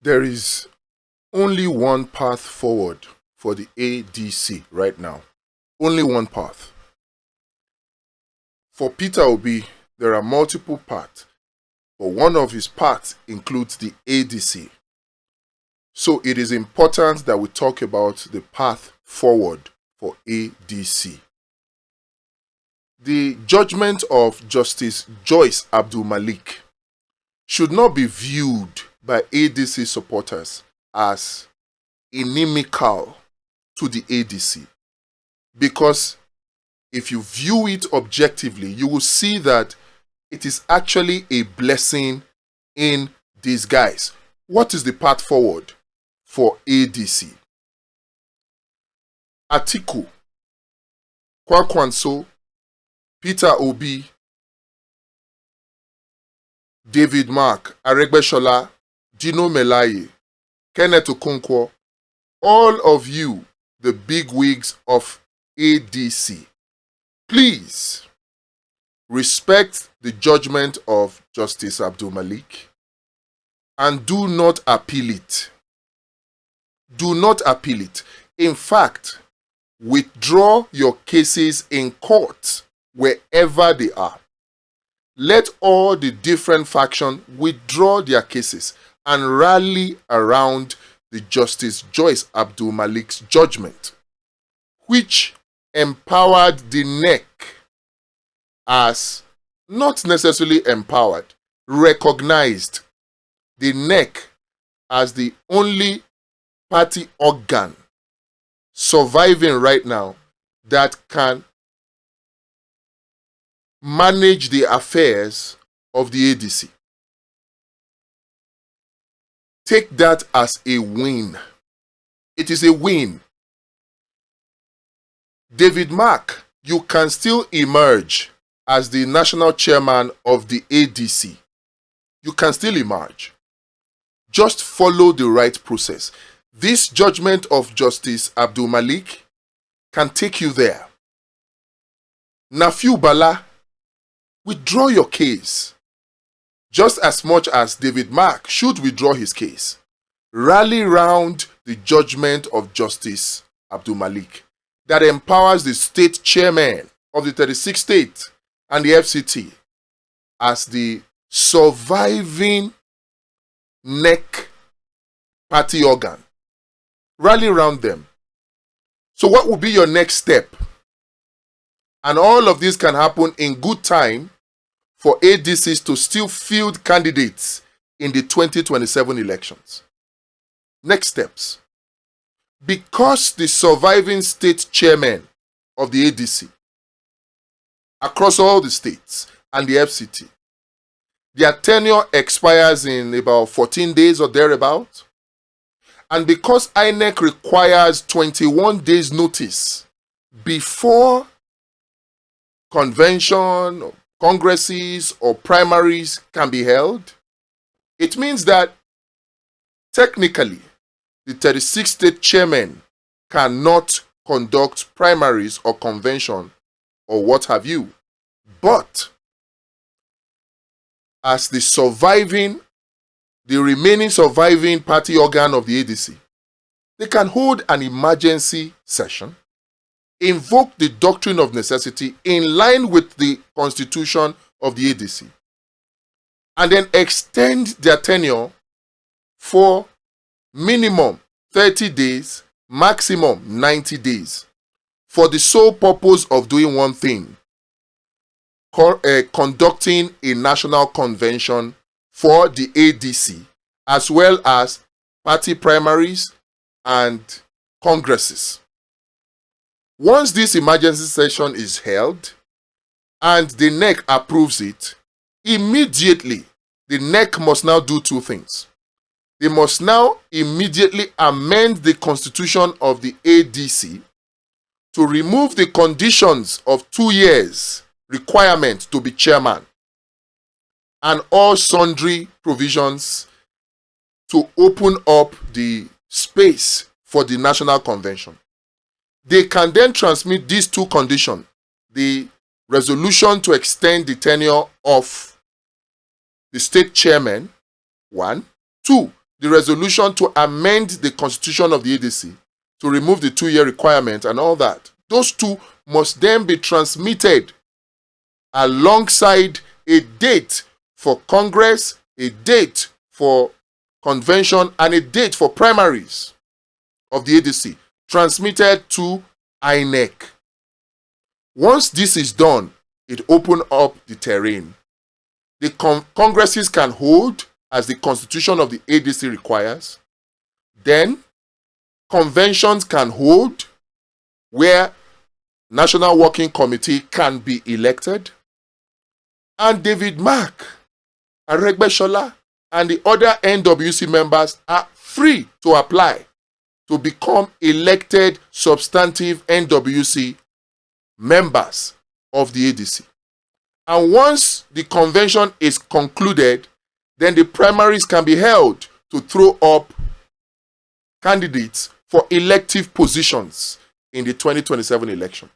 There is only one path forward for the ADC right now. Only one path. For Peter Obi, there are multiple paths, but one of his paths includes the ADC. So it is important that we talk about the path forward for ADC. The judgment of Justice Joyce Abdulmalik should not be viewed by ADC supporters as inimical to the ADC, because if you view it objectively, you will see that it is actually a blessing in disguise. What is the path forward for ADC? Atiku, Kwankwaso, Peter Obi, David Mark, Aregbesola, Dino Melaye, Kenneth Okonkwo, all of you, the big wigs of ADC, please respect the judgment of Justice Abdulmalik and do not appeal it. Do not appeal it. In fact, withdraw your cases in court wherever they are. Let all the different factions withdraw their cases and rally around the Justice Joyce Abdulmalik's judgment, which empowered the NEC as, not necessarily empowered, recognized the NEC as the only party organ surviving right now that can manage the affairs of the ADC. Take that as a win. It is a win. David Mark, you can still emerge as the national chairman of the ADC. You can still emerge. Just follow the right process. This judgment of Justice Abdulmalik can take you there. Nafiu Bala, withdraw your case. Just as much as David Mark should withdraw his case. Rally round the judgment of Justice Abdulmalik that empowers the state chairmen of the 36 states and the FCT as the surviving NEC party organ. Rally around them. So what will be your next step? And all of this can happen in good time for ADCs to still field candidates in the 2027 elections. Next steps. Because the surviving state chairmen of the ADC across all the states and the FCT, their tenure expires in about 14 days or thereabout, and because INEC requires 21 days notice before convention, or congresses, or primaries can be held, it means that technically the 36 state chairmen cannot conduct primaries or convention or what have you. But as the remaining surviving party organ of the ADC, they can hold an emergency session, invoke the doctrine of necessity in line with the constitution of the ADC, and then extend their tenure for minimum 30 days, maximum 90 days, for the sole purpose of doing one thing: conducting a national convention for the ADC, as well as party primaries and congresses. Once this emergency session is held and the NEC approves it, immediately the NEC must now do two things. They must now immediately amend the constitution of the ADC to remove the conditions of 2 years requirement to be chairman and all sundry provisions to open up the space for the national convention. They can then transmit these two conditions: the resolution to extend the tenure of the state chairman, 1. 2, the resolution to amend the constitution of the ADC to remove the 2-year requirement and all that, those two must then be transmitted alongside a date for Congress, a date for convention, and a date for primaries of the ADC, transmitted to INEC. Once this is done, it opens up the terrain. The congresses can hold as the constitution of the ADC requires. Then conventions can hold where National Working Committee can be elected. And David Mark, Aregbesola, and the other NWC members are free to apply to become elected substantive NWC members of the ADC. And once the convention is concluded, then the primaries can be held to throw up candidates for elective positions in the 2027 election.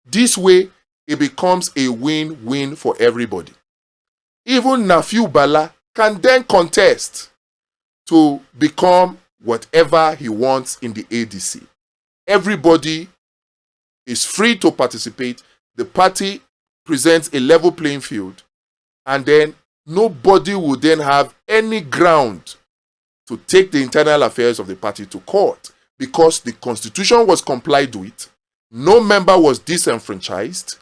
This way, it becomes a win-win for everybody. Even Nafiu Bala can then contest to become whatever he wants in the ADC. Everybody is free to participate. The party presents a level playing field, and then nobody will then have any ground to take the internal affairs of the party to court, because the constitution was complied with, no member was disenfranchised,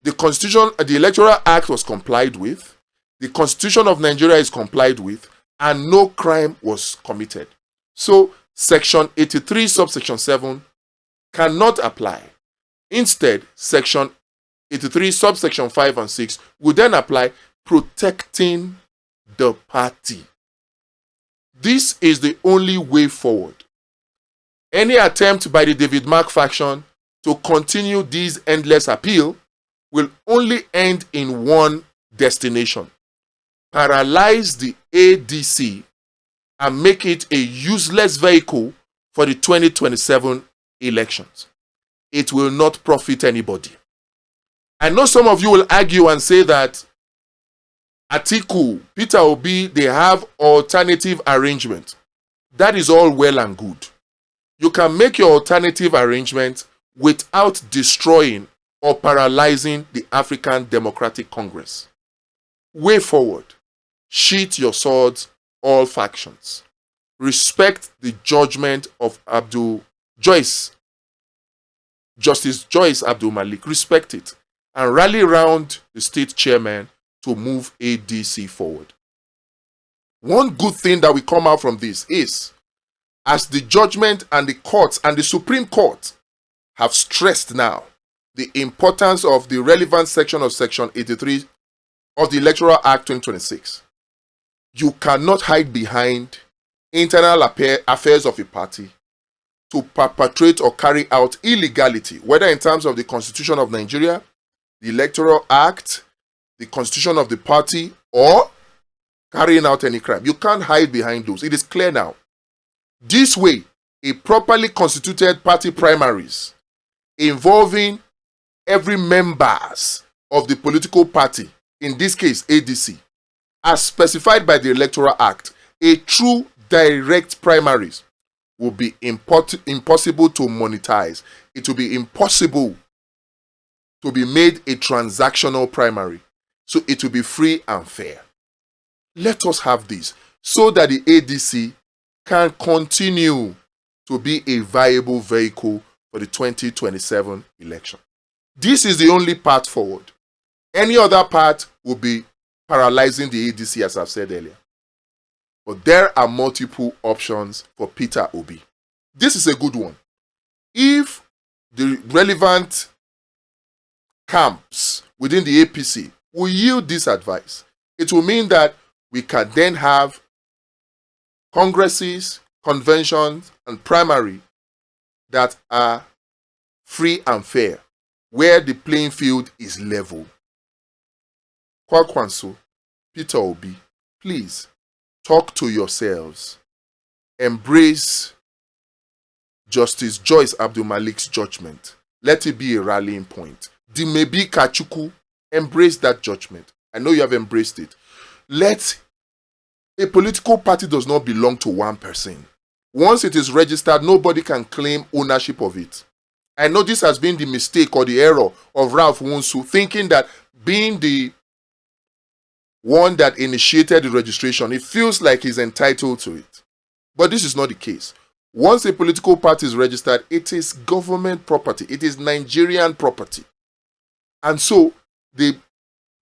the constitution, the Electoral Act was complied with, the Constitution of Nigeria is complied with, and no crime was committed. So Section 83, subsection 7 cannot apply. Instead, Section 83, subsection 5 and 6 would then apply, protecting the party. This is the only way forward. Any attempt by the David Mark faction to continue this endless appeal will only end in one destination: paralyze the ADC and make it a useless vehicle for the 2027 elections. It will not profit anybody. I know some of you will argue and say that Atiku, Peter Obi, they have alternative arrangement. That is all well and good. You can make your alternative arrangement without destroying or paralyzing the African Democratic Congress. Way forward. Sheath your swords, all factions. Respect the judgment of Justice Joyce Abdulmalik. Respect it. And rally around the State Chairmen to move ADC forward. One good thing that will come out from this is, as the judgment and the courts and the Supreme Court have stressed now the importance of the relevant section of Section 83 of the Electoral Act 2026, you cannot hide behind internal affairs of a party to perpetrate or carry out illegality, whether in terms of the Constitution of Nigeria, the Electoral Act, the Constitution of the party, or carrying out any crime. You can't hide behind those. It is clear now. This way, a properly constituted party primaries involving every members of the political party, in this case ADC, as specified by the Electoral Act, a true direct primaries will be impossible to monetize. It will be impossible to be made a transactional primary. So it will be free and fair. Let us have this so that the ADC can continue to be a viable vehicle for the 2027 election. This is the only path forward. Any other path will be paralyzing the ADC, as I've said earlier. But there are multiple options for Peter Obi. This is a good one. If the relevant camps within the APC will yield this advice, it will mean that we can then have congresses, conventions, and primary that are free and fair, where the playing field is level. Kwankwaso, Peter Obi, please talk to yourselves. Embrace Justice Joyce Abdulmalik's judgment. Let it be a rallying point. Dumebi Kachikwu, embrace that judgment. I know you have embraced it. Let A political party does not belong to one person. Once it is registered, nobody can claim ownership of it. I know this has been the mistake or the error of Rauf Aregbesola, thinking that being the one that initiated the registration, it feels like he's entitled to it. But this is not the case. Once a political party is registered, it is government property. It is Nigerian property. And so the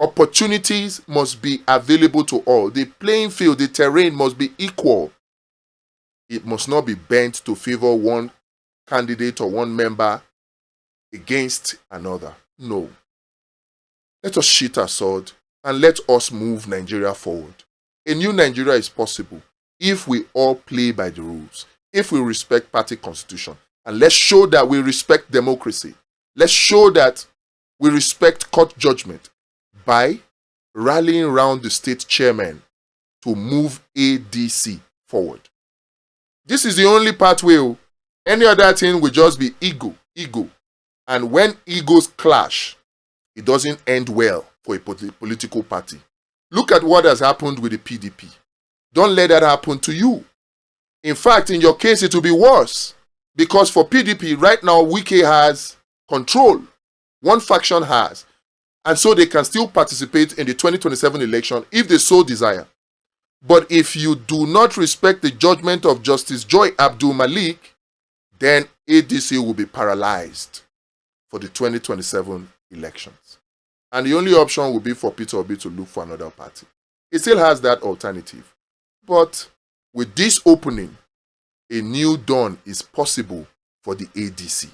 opportunities must be available to all. The playing field, the terrain must be equal. It must not be bent to favor one candidate or one member against another. No. Let us sheath our sword and let us move Nigeria forward. A new Nigeria is possible if we all play by the rules, if we respect party constitution, and let's show that we respect democracy. Let's show that we respect court judgment by rallying around the state chairmen to move ADC forward. This is the only pathway. Any other thing will just be ego. And when egos clash, it doesn't end well for a political party. Look at what has happened with the PDP. Don't let that happen to you. In fact, in your case, it will be worse. Because for PDP, right now, Wike has control. One faction has. And so they can still participate in the 2027 election if they so desire. But if you do not respect the judgment of Justice Joyce Abdulmalik, then ADC will be paralyzed for the 2027 elections. And the only option will be for Peter Obi to look for another party. It still has that alternative. But with this opening, a new dawn is possible for the ADC.